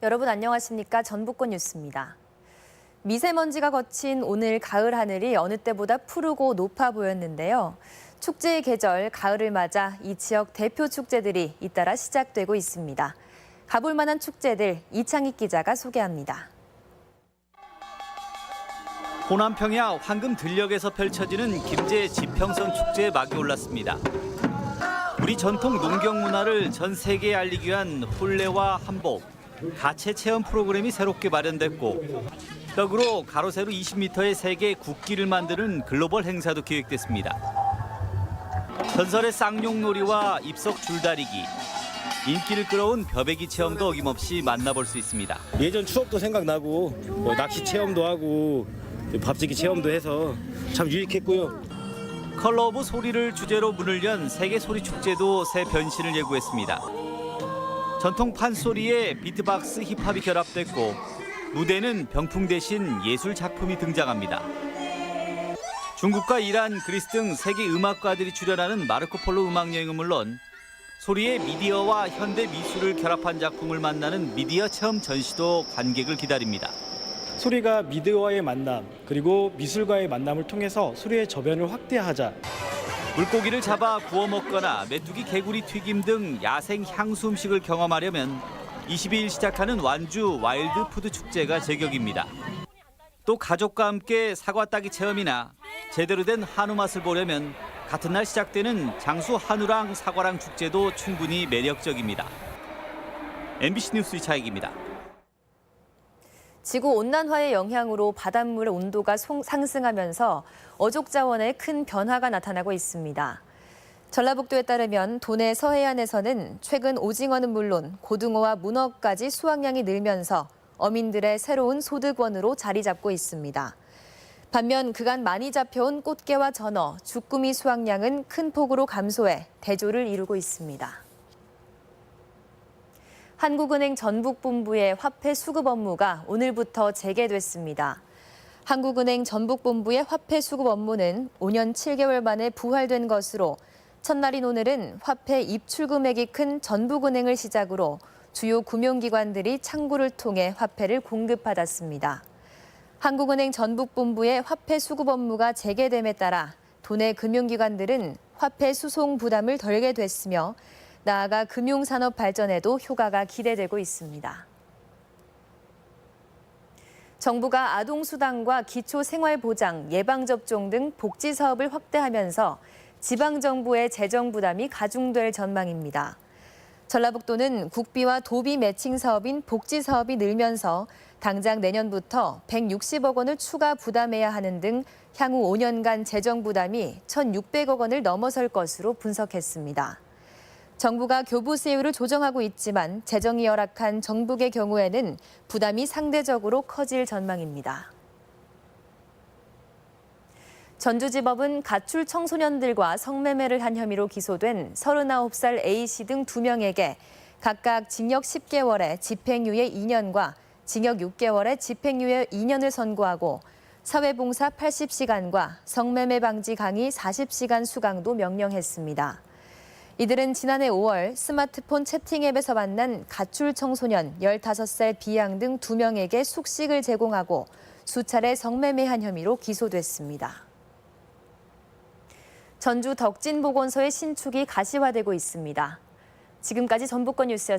여러분 안녕하십니까? 전북권 뉴스입니다. 미세먼지가 거친 오늘 가을 하늘이 어느 때보다 푸르고 높아 보였는데요. 축제의 계절 가을을 맞아 이 지역 대표 축제들이 잇따라 시작되고 있습니다. 가볼 만한 축제들 이창익 기자가 소개합니다. 호남 평야 황금 들녘에서 펼쳐지는 김제 지평선 축제에 막이 올랐습니다. 우리 전통 농경 문화를 전 세계에 알리기 위한 홀레와 한복, 가채 체험 프로그램이 새롭게 마련됐고 벽으로 가로 세로 20m의 세계 국기를 만드는 글로벌 행사도 기획됐습니다. 전설의 쌍용놀이와 입석 줄다리기, 인기를 끌어온 벼베기 체험도 어김없이 만나볼 수 있습니다. 예전 추억도 생각나고 낚시 체험도 하고 밥짓기 체험도 해서 참 유익했고요. 컬러 오브 소리를 주제로 문을 연 세계 소리 축제도 새 변신을 예고했습니다. 전통 판소리에 비트박스 힙합이 결합됐고 무대는 병풍 대신 예술 작품이 등장합니다. 중국과 이란, 그리스 등 세계 음악가들이 출연하는 마르코폴로 음악여행은 물론 소리의 미디어와 현대 미술을 결합한 작품을 만나는 미디어 체험 전시도 관객을 기다립니다. 소리가 미디어와의 만남, 그리고 미술과의 만남을 통해서 소리의 저변을 확대하자. 물고기를 잡아 구워 먹거나 메뚜기 개구리 튀김 등 야생 향수 음식을 경험하려면 22일 시작하는 완주 와일드 푸드 축제가 제격입니다. 또 가족과 함께 사과 따기 체험이나 제대로 된 한우 맛을 보려면 같은 날 시작되는 장수 한우랑 사과랑 축제도 충분히 매력적입니다. MBC 뉴스 이차익입니다. 지구온난화의 영향으로 바닷물의 온도가 상승하면서 어족 자원에 큰 변화가 나타나고 있습니다. 전라북도에 따르면 도내 서해안에서는 최근 오징어는 물론 고등어와 문어까지 수확량이 늘면서 어민들의 새로운 소득원으로 자리 잡고 있습니다. 반면 그간 많이 잡혀온 꽃게와 전어, 주꾸미 수확량은 큰 폭으로 감소해 대조를 이루고 있습니다. 한국은행 전북본부의 화폐 수급 업무가 오늘부터 재개됐습니다. 한국은행 전북본부의 화폐 수급 업무는 5년 7개월 만에 부활된 것으로 첫날인 오늘은 화폐 입출 금액이 큰 전북은행을 시작으로 주요 금융기관들이 창구를 통해 화폐를 공급받았습니다. 한국은행 전북본부의 화폐 수급 업무가 재개됨에 따라 도내 금융기관들은 화폐 수송 부담을 덜게 됐으며 나아가 금융산업 발전에도 효과가 기대되고 있습니다. 정부가 아동수당과 기초생활보장, 예방접종 등 복지사업을 확대하면서 지방정부의 재정 부담이 가중될 전망입니다. 전라북도는 국비와 도비 매칭 사업인 복지사업이 늘면서 당장 내년부터 160억 원을 추가 부담해야 하는 등 향후 5년간 재정 부담이 1,600억 원을 넘어설 것으로 분석했습니다. 정부가 교부 세율을 조정하고 있지만 재정이 열악한 정북의 경우에는 부담이 상대적으로 커질 전망입니다. 전주지법은 가출 청소년들과 성매매를 한 혐의로 기소된 39살 A씨 등 2명에게 각각 징역 10개월에 집행유예 2년과 징역 6개월에 집행유예 2년을 선고하고 사회봉사 80시간과 성매매 방지 강의 40시간 수강도 명령했습니다. 이들은 지난해 5월 스마트폰 채팅 앱에서 만난 가출 청소년 15살 B양 등 2명에게 숙식을 제공하고 수차례 성매매한 혐의로 기소됐습니다. 전주 덕진보건소의 신축이 가시화되고 있습니다. 지금까지 전북권 뉴스였습니다.